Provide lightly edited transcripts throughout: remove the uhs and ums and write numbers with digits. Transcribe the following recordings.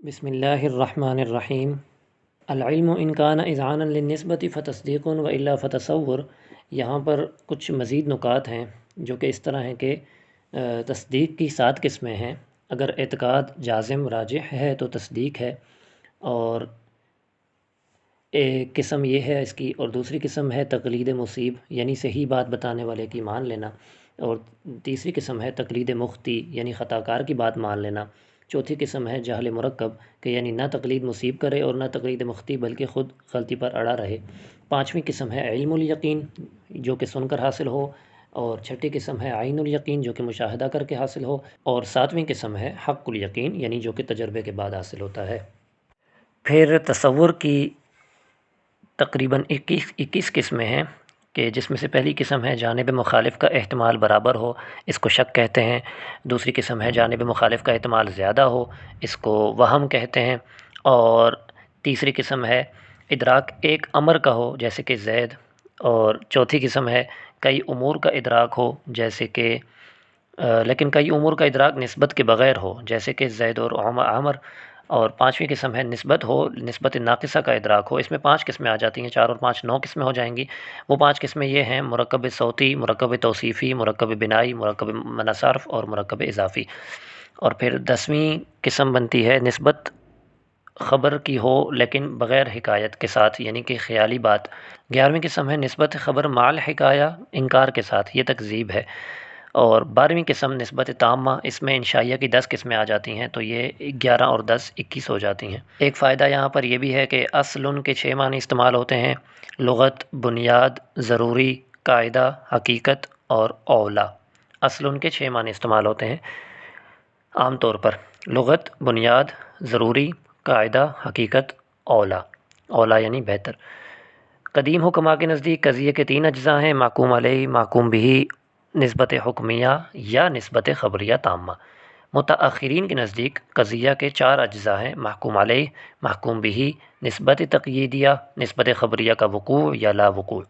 بسم اللہ الرحمن الرحیم۔ العلم ان کان اذعانا للنسبت فتصدیق و الا فتصور۔ یہاں پر کچھ مزید نکات ہیں جو کہ اس طرح ہیں کہ تصدیق کی 7 قسمیں ہیں۔ اگر اعتقاد جازم راجح ہے تو تصدیق ہے، اور ایک قسم یہ ہے اس کی، اور دوسری قسم ہے تقلید مصیب یعنی صحیح بات بتانے والے کی مان لینا، اور تیسری قسم ہے تقلید مخطی یعنی خطا کار کی بات مان لینا، چوتھی قسم ہے جہل مرکب کہ یعنی نہ تقلید مصیب کرے اور نہ تقلید مخطی بلکہ خود غلطی پر اڑا رہے، پانچویں قسم ہے علم الیقین جو کہ سن کر حاصل ہو، اور چھٹی قسم ہے عین الیقین جو کہ مشاہدہ کر کے حاصل ہو، اور ساتویں قسم ہے حق الیقین یعنی جو کہ تجربے کے بعد حاصل ہوتا ہے۔ پھر تصور کی تقریباً 21 قسمیں ہیں کہ جس میں سے پہلی قسم ہے جانب مخالف کا احتمال برابر ہو، اس کو شک کہتے ہیں۔ دوسری قسم ہے جانب مخالف کا احتمال زیادہ ہو، اس کو وہم کہتے ہیں۔ اور تیسری قسم ہے ادراک ایک امر کا ہو جیسے کہ زید، اور چوتھی قسم ہے کئی امور کا ادراک ہو جیسے کہ لیکن کئی امور کا ادراک نسبت کے بغیر ہو جیسے کہ زید اور عمر، اور پانچویں قسم ہے نسبت ہو، نسبت ناقصہ کا ادراک ہو۔ اس میں 5 قسمیں آ جاتی ہیں، 4 اور 5 9 قسمیں ہو جائیں گی۔ وہ 5 قسمیں یہ ہیں: مرکب صوتی، مرکب توصیفی، مرکب بنائی، مرکب منصرف اور مرکب اضافی۔ اور پھر 10ویں قسم بنتی ہے نسبت خبر کی ہو لیکن بغیر حکایت کے ساتھ یعنی کہ خیالی بات۔ 11ویں قسم ہے نسبت خبر مال حکایہ انکار کے ساتھ، یہ تکذیب ہے۔ اور 12ویں قسم نسبت تامہ، اس میں انشائیہ کی 10 قسمیں آ جاتی ہیں تو یہ 11 اور 10 21 ہو جاتی ہیں۔ ایک فائدہ یہاں پر یہ بھی ہے کہ اصل کے 6 معنی استعمال ہوتے ہیں: لغت، بنیاد، ضروری، قاعدہ، حقیقت اور اولا۔ اصل کے 6 معنی استعمال ہوتے ہیں عام طور پر: لغت، بنیاد، ضروری، قاعدہ، حقیقت، اولا۔ اولا یعنی بہتر۔ قدیم حکماء کے نزدیک قضیے کے 3 اجزاء ہیں: محکوم علیہ، محکوم بہ، نسبت حکمیہ یا نسبت خبریہ تامہ۔ متأخرین کے نزدیک قضیہ کے 4 اجزاء ہیں: محکوم علیہ، محکوم بہ، نسبت تقییدیہ، نسبت خبریہ کا وقوع یا لا وقوع۔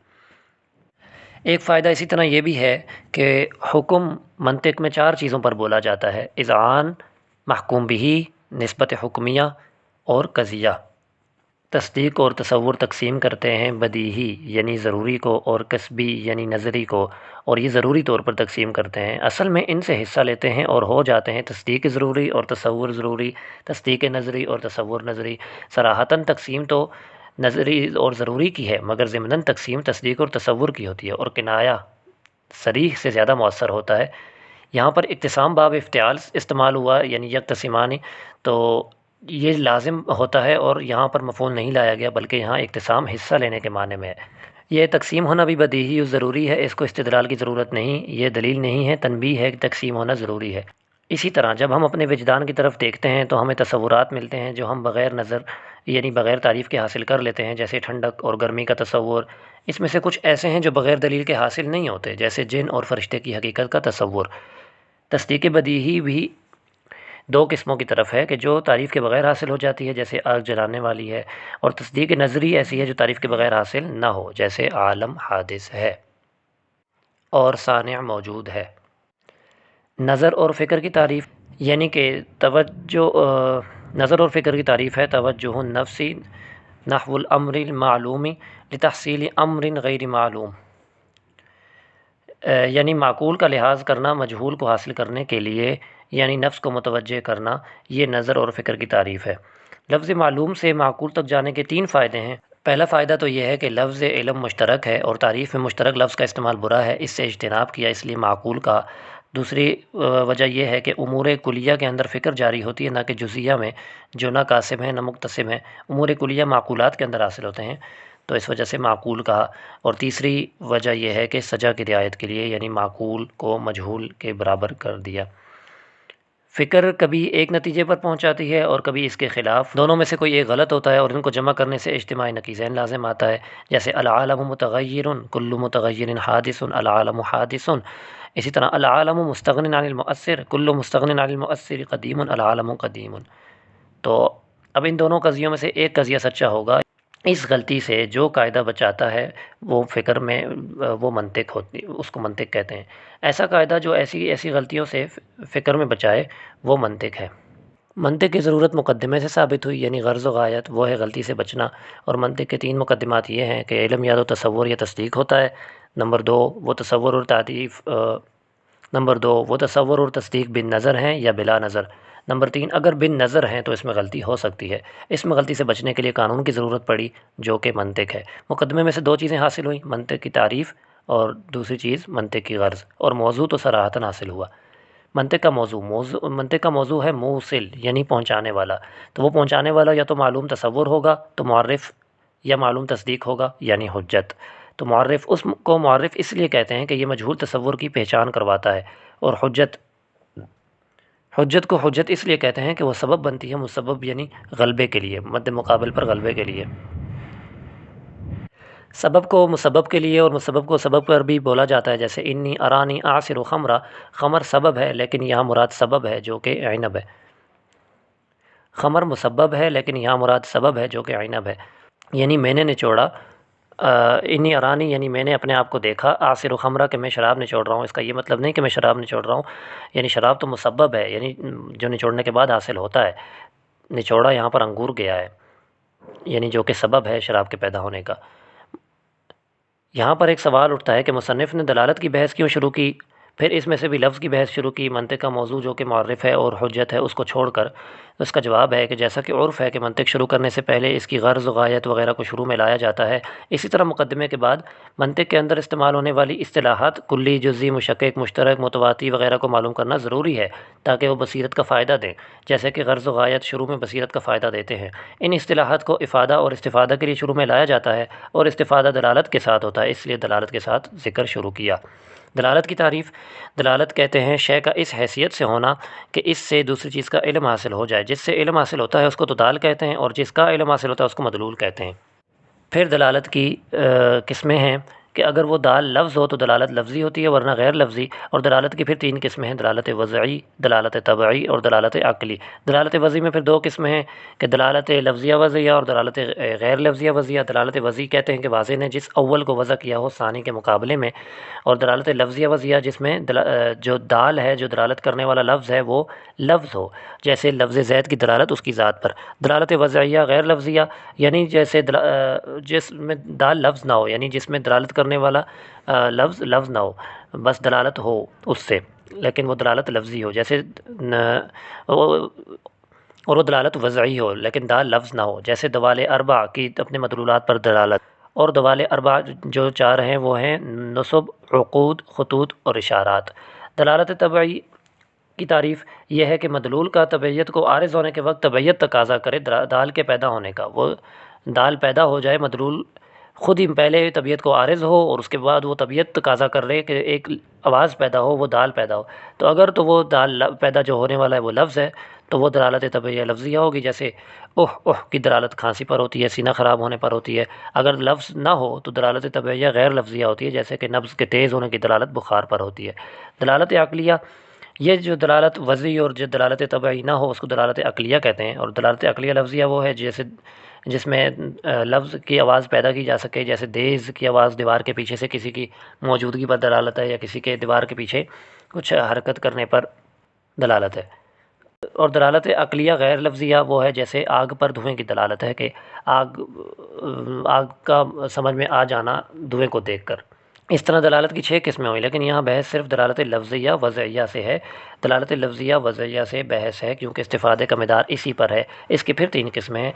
ایک فائدہ اسی طرح یہ بھی ہے کہ حکم منطق میں 4 چیزوں پر بولا جاتا ہے: اذعان، محکوم بہ، نسبت حکمیہ اور قضیہ۔ تصدیق اور تصور تقسیم کرتے ہیں بدیہی یعنی ضروری کو اور کسبی یعنی نظری کو، اور یہ ضروری طور پر تقسیم کرتے ہیں۔ اصل میں ان سے حصہ لیتے ہیں اور ہو جاتے ہیں تصدیق ضروری اور تصور ضروری، تصدیق نظری اور تصور نظری۔ صراحتاً تقسیم تو نظری اور ضروری کی ہے مگر ضمناً تقسیم تصدیق اور تصور کی ہوتی ہے، اور کنایہ صریح سے زیادہ مؤثر ہوتا ہے۔ یہاں پر اقتسام باب افتعال استعمال ہوا یعنی یکتسمانی، تو یہ لازم ہوتا ہے اور یہاں پر مفعول نہیں لایا گیا بلکہ یہاں اقتسام حصہ لینے کے معنی میں ہے۔ یہ تقسیم ہونا بھی بدیہی و ضروری ہے، اس کو استدلال کی ضرورت نہیں، یہ دلیل نہیں ہے، تنبیہ ہے کہ تقسیم ہونا ضروری ہے۔ اسی طرح جب ہم اپنے وجدان کی طرف دیکھتے ہیں تو ہمیں تصورات ملتے ہیں جو ہم بغیر نظر یعنی بغیر تعریف کے حاصل کر لیتے ہیں، جیسے ٹھنڈک اور گرمی کا تصور۔ اس میں سے کچھ ایسے ہیں جو بغیر دلیل کے حاصل نہیں ہوتے، جیسے جن اور فرشتے کی حقیقت کا تصور۔ تصدیق بدیہی بھی 2 قسموں کی طرف ہے کہ جو تعریف کے بغیر حاصل ہو جاتی ہے جیسے آگ جلانے والی ہے، اور تصدیق نظری ایسی ہے جو تعریف کے بغیر حاصل نہ ہو جیسے عالم حادث ہے اور صانع موجود ہے۔ نظر اور فکر کی تعریف یعنی کہ نظر اور فکر کی تعریف ہے توجہ النفس نحو الامر المعلوم لتحصیل امر غیر معلوم، یعنی معقول کا لحاظ کرنا مجہول کو حاصل کرنے کے لیے، یعنی نفس کو متوجہ کرنا، یہ نظر اور فکر کی تعریف ہے۔ لفظ معلوم سے معقول تک جانے کے 3 فائدے ہیں۔ پہلا فائدہ تو یہ ہے کہ لفظ علم مشترک ہے اور تعریف میں مشترک لفظ کا استعمال برا ہے، اس سے اجتناب کیا اس لیے معقول کا۔ دوسری وجہ یہ ہے کہ امور کلیہ کے اندر فکر جاری ہوتی ہے نہ کہ جزیہ میں، جو نہ قاسم ہے نہ مقتسم ہے۔ امور کلیہ معقولات کے اندر حاصل ہوتے ہیں تو اس وجہ سے معقول کہا۔ اور تیسری وجہ یہ ہے کہ سجا کی رعایت کے لیے، یعنی معقول کو مجہول کے برابر کر دیا۔ فکر کبھی ایک نتیجے پر پہنچاتی ہے اور کبھی اس کے خلاف، دونوں میں سے کوئی ایک غلط ہوتا ہے اور ان کو جمع کرنے سے اجتماعی نقیضین لازم آتا ہے، جیسے العالم متغیر کل متغیر حادث العالم حادث۔ اسی طرح العالم مستغن عن المؤثر کل مستغن عن المؤثر قدیم العالم قدیم۔ تو اب ان دونوں قضیوں میں سے ایک قضیہ سچا ہوگا۔ اس غلطی سے جو قاعدہ بچاتا ہے وہ فکر میں وہ منطق ہوتی، اس کو منطق کہتے ہیں۔ ایسا قاعدہ جو ایسی غلطیوں سے فکر میں بچائے وہ منطق ہے۔ منطق کی ضرورت مقدمے سے ثابت ہوئی، یعنی غرض و غایت وہ ہے غلطی سے بچنا، اور منطق کے 3 مقدمات یہ ہیں کہ علم یا تو تصور یا تصدیق ہوتا ہے، نمبر 2 وہ تصور اور تعریف نمبر 2 وہ تصور اور تصدیق بن نظر ہیں یا بلا نظر، نمبر 3 اگر بن نظر ہیں تو اس میں غلطی ہو سکتی ہے، اس میں غلطی سے بچنے کے لیے قانون کی ضرورت پڑی جو کہ منطق ہے۔ مقدمے میں سے 2 چیزیں حاصل ہوئیں، منطق کی تعریف اور دوسری چیز منطق کی غرض، اور موضوع تو صراحتاً حاصل ہوا۔ منطق کا موضوع ہے موصل یعنی پہنچانے والا، تو وہ پہنچانے والا یا تو معلوم تصور ہوگا تو معرف، یا معلوم تصدیق ہوگا یعنی حجت۔ تو معرف اس کو معرف اس لیے کہتے ہیں کہ یہ مجہول تصور کی پہچان کرواتا ہے، اور حجت کو حجت اس لیے کہتے ہیں کہ وہ سبب بنتی ہے مسبب یعنی غلبے کے لیے، مد مقابل پر غلبے کے لیے۔ سبب کو مسبب کے لیے اور مسبب کو سبب پر بھی بولا جاتا ہے، جیسے انی ارانی اعصر خمرہ، خمر سبب ہے لیکن یہاں مراد سبب ہے جو کہ عنب ہے۔ خمر مسبب ہے لیکن یہاں مراد سبب ہے جو کہ عنب ہے، یعنی میں نے نچوڑا، انی ارانی یعنی میں نے اپنے آپ کو دیکھا، اعصر خمرہ کہ میں شراب نچوڑ رہا ہوں، اس کا یہ مطلب نہیں کہ میں شراب نچوڑ رہا ہوں، یعنی شراب تو مسبب ہے، یعنی جو نچوڑنے کے بعد حاصل ہوتا ہے، نچوڑا یہاں پر انگور گیا ہے، یعنی جو کہ سبب ہے شراب کے پیدا ہونے کا۔ یہاں پر ایک سوال اٹھتا ہے کہ مصنف نے دلالت کی بحث کیوں شروع کی، پھر اس میں سے بھی لفظ کی بحث شروع کی، منطق کا موضوع جو کہ معرف ہے اور حجت ہے اس کو چھوڑ کر۔ اس کا جواب ہے کہ جیسا کہ عرف ہے کہ منطق شروع کرنے سے پہلے اس کی غرض و غایت وغیرہ کو شروع میں لایا جاتا ہے، اسی طرح مقدمے کے بعد منطق کے اندر استعمال ہونے والی اصطلاحات کلی، جزئی، مشکک، مشترک، متواتی وغیرہ کو معلوم کرنا ضروری ہے تاکہ وہ بصیرت کا فائدہ دیں، جیسے کہ غرض و غایت شروع میں بصیرت کا فائدہ دیتے ہیں۔ ان اصطلاحات کو افادہ اور استفادہ کے لیے شروع میں لایا جاتا ہے، اور استفادہ دلالت کے ساتھ ہوتا ہے، اس لیے دلالت کے ساتھ ذکر شروع کیا۔ دلالت کی تعریف، دلالت کہتے ہیں شے کا اس حیثیت سے ہونا کہ اس سے دوسری چیز کا علم حاصل ہو جائے، جس سے علم حاصل ہوتا ہے اس کو تو دال کہتے ہیں، اور جس کا علم حاصل ہوتا ہے اس کو مدلول کہتے ہیں۔ پھر دلالت کی قسمیں ہیں کہ اگر وہ دال لفظ ہو تو دلالت لفظی ہوتی ہے ورنہ غیر لفظی، اور دلالت کی پھر 3 قسمیں ہیں، دلالت وضعی، دلالت طبعی اور دلالت عقلی۔ دلالت وضعی میں پھر 2 قسمیں ہیں کہ دلالت لفظیہ وضعیہ اور دلالت غیر لفظیہ وضعیہ۔ دلالت وضعی کہتے ہیں کہ واضح نے جس اول کو وضع کیا ہو ثانی کے مقابلے میں، اور دلالت لفظیہ وضعیہ جس میں جو دال ہے، جو دلالت کرنے والا لفظ ہے وہ لفظ ہو، جیسے لفظ زید کی دلالت اس کی ذات پر۔ دلالت وضعیہ غیر لفظیہ یعنی جیسے جس میں دال لفظ نہ ہو، یعنی جس میں دلالت کرنے والا لفظ نہ ہو، بس دلالت ہو اس سے لیکن وہ دلالت لفظی ہو، جیسے اور وہ دلالت وضعی ہو لیکن دال لفظ نہ ہو، جیسے دوال اربع کی اپنے مدلولات پر دلالت، اور دوال اربع جو 4 ہیں وہ ہیں نصب، عقود، خطوط اور اشارات۔ دلالت طبعی کی تعریف یہ ہے کہ مدلول کا طبعیت کو عارض ہونے کے وقت طبعیت تقاضا کرے دال کے پیدا ہونے کا، وہ دال پیدا ہو جائے، مدلول خود ہی پہلے طبیعت کو عارض ہو اور اس کے بعد وہ طبیعت تقاضا کر رہے کہ ایک آواز پیدا ہو، وہ دال پیدا ہو، تو اگر تو وہ دال پیدا جو ہونے والا ہے وہ لفظ ہے تو وہ دلالت طبعیہ لفظیہ ہوگی، جیسے اوہ کی دلالت کھانسی پر ہوتی ہے، سینہ خراب ہونے پر ہوتی ہے۔ اگر لفظ نہ ہو تو دلالت طبعیہ غیر لفظیہ ہوتی ہے، جیسے کہ نبض کے تیز ہونے کی دلالت بخار پر ہوتی ہے۔ دلالت عقلیہ، یہ جو دلالت وضعی اور جو دلالت طبعی نہ ہو اس کو دلالت عقلیہ کہتے ہیں، اور دلالت عقلیہ لفظیہ وہ ہے جس میں لفظ کی آواز پیدا کی جا سکے، جیسے دیز کی آواز دیوار کے پیچھے سے کسی کی موجودگی پر دلالت ہے، یا کسی کے دیوار کے پیچھے کچھ حرکت کرنے پر دلالت ہے۔ اور دلالت عقلیہ غیر لفظیہ وہ ہے جیسے آگ پر دھوئیں کی دلالت ہے کہ آگ کا سمجھ میں آ جانا دھوئیں کو دیکھ کر۔ اس طرح دلالت کی 6 قسمیں ہوئیں، لیکن یہاں بحث صرف دلالت لفظیہ وضعیہ سے ہے۔ دلالت لفظیہ وضعیہ سے بحث ہے کیونکہ استفادے کا مدار اسی پر ہے۔ اس کی پھر 3 قسمیں ہیں،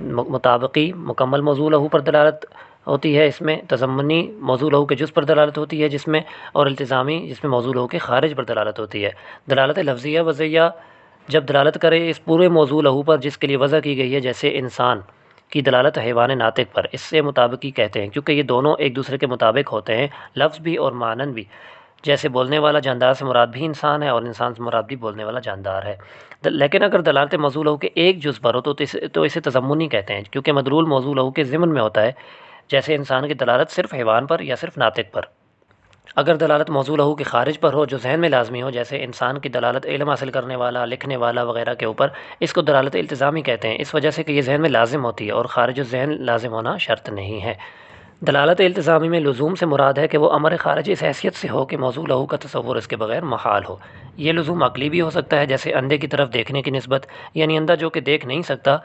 مطابقی، مکمل موضوع لہو پر دلالت ہوتی ہے اس میں، تضمنی، موضوع لہو کے جز پر دلالت ہوتی ہے جس میں، اور التزامی جس میں موضوع لہو کے خارج پر دلالت ہوتی ہے۔ دلالت لفظیہ وضعیہ جب دلالت کرے اس پورے موضوع لہو پر جس کے لیے وضع کی گئی ہے، جیسے انسان کی دلالت حیوان ناطق پر، اس سے مطابقی کہتے ہیں کیونکہ یہ دونوں ایک دوسرے کے مطابق ہوتے ہیں، لفظ بھی اور معنن بھی، جیسے بولنے والا جاندار سے مراد بھی انسان ہے اور انسان سے مراد بھی بولنے والا جاندار ہے۔ لیکن اگر دلالت موضوع لہو کے ایک جز پر ہو تو اسے تضمنی کہتے ہیں کیونکہ مدلول موضوع لہو کے ضمن میں ہوتا ہے، جیسے انسان کی دلالت صرف حیوان پر یا صرف ناطق پر۔ اگر دلالت موضوع لہو کے خارج پر ہو جو ذہن میں لازمی ہو، جیسے انسان کی دلالت علم حاصل کرنے والا، لکھنے والا وغیرہ کے اوپر، اس کو دلالت التزامی کہتے ہیں، اس وجہ سے کہ یہ ذہن میں لازم ہوتی ہے اور خارج الذہن لازم ہونا شرط نہیں ہے۔ دلالت التزامی میں لزوم سے مراد ہے کہ وہ امر خارجی اس حیثیت سے ہو کہ موضوع لہو کا تصور اس کے بغیر محال ہو۔ یہ لزوم عقلی بھی ہو سکتا ہے، جیسے اندھے کی طرف دیکھنے کی نسبت، یعنی اندھا جو کہ دیکھ نہیں سکتا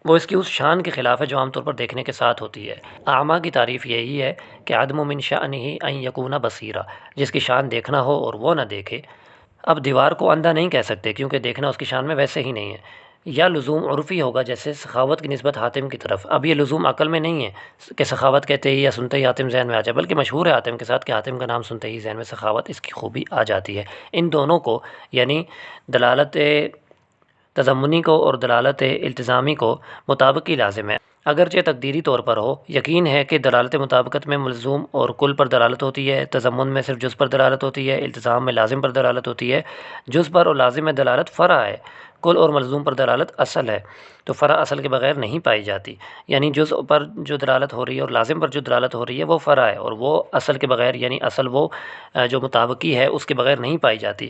وہ اس کی اس شان کے خلاف ہے جو عام طور پر دیکھنے کے ساتھ ہوتی ہے۔ اعمیٰ کی تعریف یہی ہے کہ عدم من شأنہ ان یکون بصیرا، جس کی شان دیکھنا ہو اور وہ نہ دیکھے۔ اب دیوار کو اندھا نہیں کہہ سکتے کیونکہ دیکھنا اس کی شان میں ویسے ہی نہیں ہے۔ یا لزوم عرفی ہوگا، جیسے سخاوت کی نسبت حاتم کی طرف۔ اب یہ لزوم عقل میں نہیں ہے کہ سخاوت کہتے ہی یا سنتے ہی حاتم ذہن میں آ جائے، بلکہ مشہور ہے حاتم کے ساتھ کہ حاتم کا نام سنتے ہی ذہن میں سخاوت اس کی خوبی آ جاتی ہے۔ ان دونوں کو یعنی دلالت تضمنی کو اور دلالت التزامی کو مطابقی لازم ہے، اگرچہ تقدیری طور پر ہو۔ یقین ہے کہ دلالت مطابقت میں ملزوم اور کل پر دلالت ہوتی ہے، تضمن میں صرف جز پر دلالت ہوتی ہے، التزام میں لازم پر دلالت ہوتی ہے۔ جز پر اور لازم میں دلالت فرع ہے، کل اور ملزوم پر دلالت اصل ہے، تو فرع اصل کے بغیر نہیں پائی جاتی۔ یعنی جز پر جو دلالت ہو رہی ہے اور لازم پر جو دلالت ہو رہی ہے وہ فرع ہے، اور وہ اصل کے بغیر یعنی اصل وہ جو مطابقی ہے اس کے بغیر نہیں پائی جاتی۔